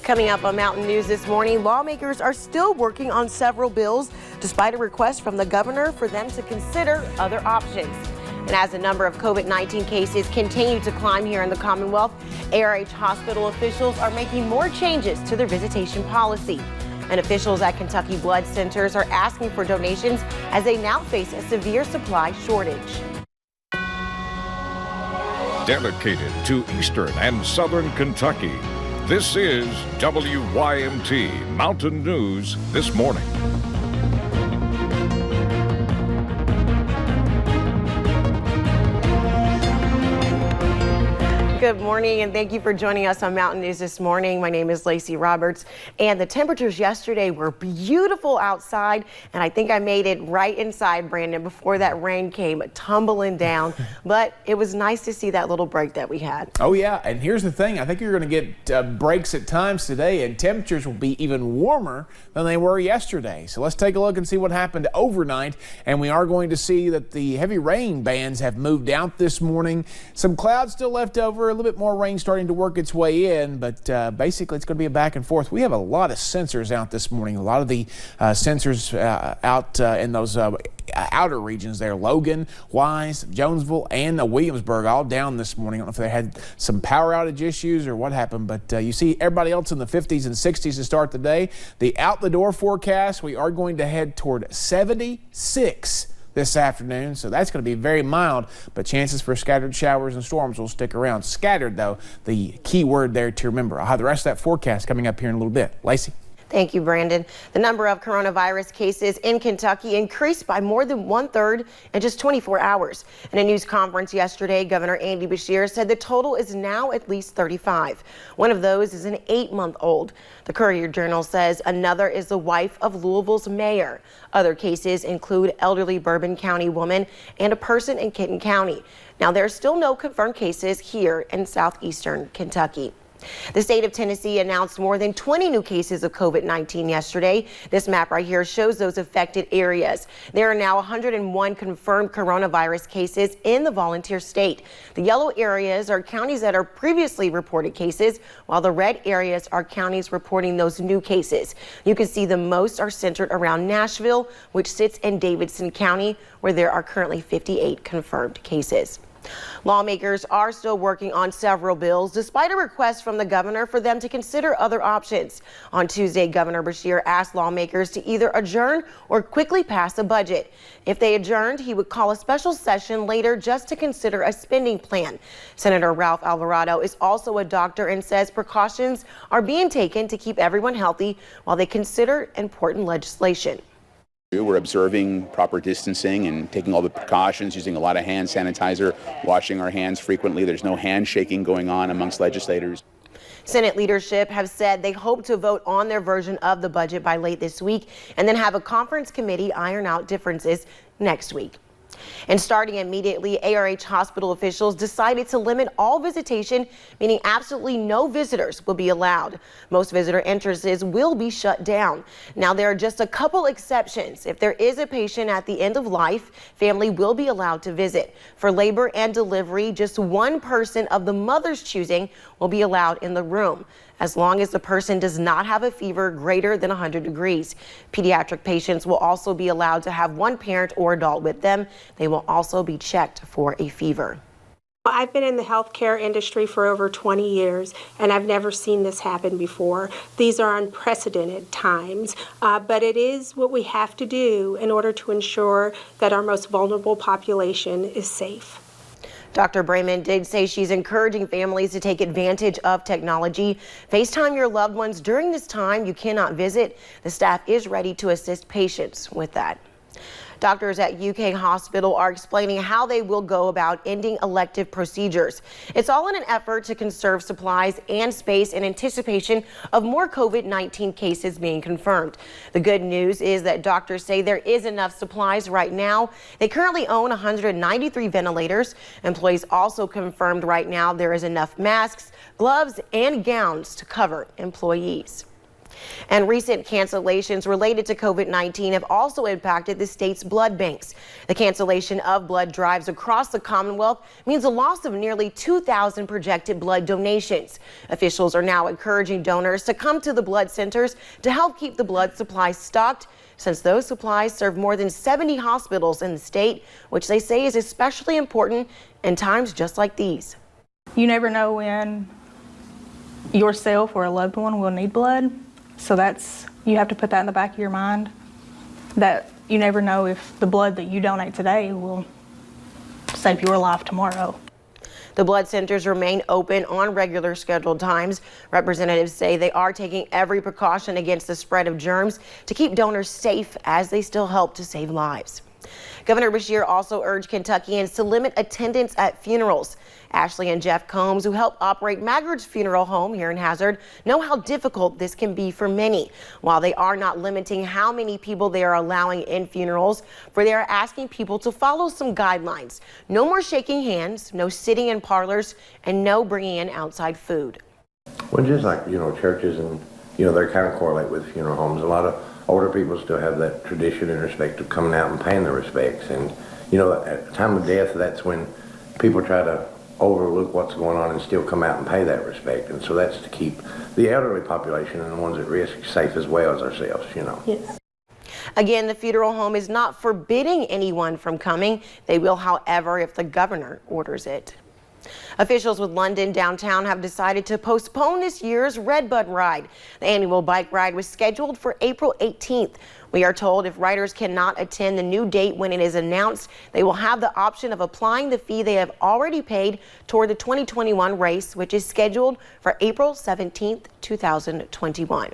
Coming up on Mountain News this morning, lawmakers are still working on several bills despite a request from the governor for them to consider other options. And as the number of COVID-19 cases continue to climb here in the Commonwealth, ARH Hospital officials are making more changes to their visitation policy. And officials at Kentucky blood centers are asking for donations as they now face a severe supply shortage. Dedicated to Eastern and Southern Kentucky, this is WYMT Mountain News This Morning. Good morning, and thank you for joining us on Mountain News this morning. My name is Lacey Roberts, and the temperatures yesterday were beautiful outside, and I think I made it right inside, Brandon, before that rain came tumbling down. But it was nice to see that little break that we had. Oh yeah, and here's the thing. I think you're going to get breaks at times today, and temperatures will be even warmer than they were yesterday. So let's take a look and see what happened overnight. And we are going to see that the heavy rain bands have moved out this morning. Some clouds still left over, a little bit more rain starting to work its way in, but basically it's going to be a back and forth. We have a lot of sensors out this morning. A lot of the sensors out in those outer regions there, Logan, Wise, Jonesville, and Williamsburg, all down this morning. I don't know if they had some power outage issues or what happened, but you see everybody else in the 50s and 60s to start the day. The out the door forecast, we are going to head toward 76 this afternoon, so that's going to be very mild, but chances for scattered showers and storms will stick around. Scattered, though, the key word there to remember. I'll have the rest of that forecast coming up here in a little bit. Lacey? Thank you, Brandon. The number of coronavirus cases in Kentucky increased by more than 1/3 in just 24 hours. In a news conference yesterday, Governor Andy Beshear said the total is now at least 35. One of those is an 8-month-old. The Courier-Journal says another is the wife of Louisville's mayor. Other cases include elderly Bourbon County woman and a person in Kenton County. Now, there are still no confirmed cases here in southeastern Kentucky. The state of Tennessee announced more than 20 new cases of COVID-19 yesterday. This map right here shows those affected areas. There are now 101 confirmed coronavirus cases in the volunteer state. The yellow areas are counties that are previously reported cases, while the red areas are counties reporting those new cases. You can see the most are centered around Nashville, which sits in Davidson County, where there are currently 58 confirmed cases. Lawmakers are still working on several bills despite a request from the governor for them to consider other options. On Tuesday, Governor Beshear asked lawmakers to either adjourn or quickly pass a budget. If they adjourned, he would call a special session later just to consider a spending plan. Senator Ralph Alvarado is also a doctor and says precautions are being taken to keep everyone healthy while they consider important legislation. We're observing proper distancing and taking all the precautions, using a lot of hand sanitizer, washing our hands frequently. There's no handshaking going on amongst legislators. Senate leadership have said they hope to vote on their version of the budget by late this week and then have a conference committee iron out differences next week. And starting immediately, ARH hospital officials decided to limit all visitation, meaning absolutely no visitors will be allowed. Most visitor entrances will be shut down. Now, there are just a couple exceptions. If there is a patient at the end of life, family will be allowed to visit. For labor and delivery, just one person of the mother's choosing will be allowed in the room, as long as the person does not have a fever greater than 100 degrees. Pediatric patients will also be allowed to have one parent or adult with them. They will also be checked for a fever. I've been in the healthcare industry for over 20 years, and I've never seen this happen before. These are unprecedented times, but it is what we have to do in order to ensure that our most vulnerable population is safe. Dr. Brayman did say she's encouraging families to take advantage of technology. FaceTime your loved ones during this time you cannot visit. The staff is ready to assist patients with that. Doctors at UK Hospital are explaining how they will go about ending elective procedures. It's all in an effort to conserve supplies and space in anticipation of more COVID-19 cases being confirmed. The good news is that doctors say there is enough supplies right now. They currently own 193 ventilators. Employees also confirmed right now there is enough masks, gloves, and gowns to cover employees. And recent cancellations related to COVID-19 have also impacted the state's blood banks. The cancellation of blood drives across the Commonwealth means a loss of nearly 2,000 projected blood donations. Officials are now encouraging donors to come to the blood centers to help keep the blood supply stocked, since those supplies serve more than 70 hospitals in the state, which they say is especially important in times just like these. You never know when yourself or a loved one will need blood. So you have to put that in the back of your mind, that you never know if the blood that you donate today will save your life tomorrow. The blood centers remain open on regular scheduled times. Representatives say they are taking every precaution against the spread of germs to keep donors safe as they still help to save lives. Governor Beshear also urged Kentuckians to limit attendance at funerals. Ashley and Jeff Combs, who help operate Maggard's Funeral Home here in Hazard, know how difficult this can be for many. While they are not limiting how many people they are allowing in funerals, for they are asking people to follow some guidelines. No more shaking hands, no sitting in parlors, and no bringing in outside food. Well, just like, churches and, they kind of correlate with funeral homes. A lot of older people still have that tradition and respect of coming out and paying their respects. And, at the time of death, that's when people try to overlook what's going on and still come out and pay that respect. And so that's to keep the elderly population and the ones at risk safe as well as ourselves, Yes. Again, the funeral home is not forbidding anyone from coming. They will, however, if the governor orders it. Officials with London downtown have decided to postpone this year's Redbud Ride. The annual bike ride was scheduled for April 18th. We are told if riders cannot attend the new date when it is announced, they will have the option of applying the fee they have already paid toward the 2021 race, which is scheduled for April 17th, 2021.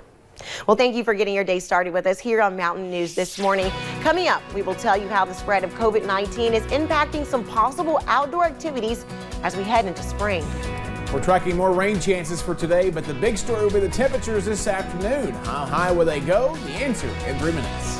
Well, thank you for getting your day started with us here on Mountain News this morning. Coming up, we will tell you how the spread of COVID-19 is impacting some possible outdoor activities as we head into spring. We're tracking more rain chances for today, but the big story will be the temperatures this afternoon. How high will they go? The answer in 3 minutes.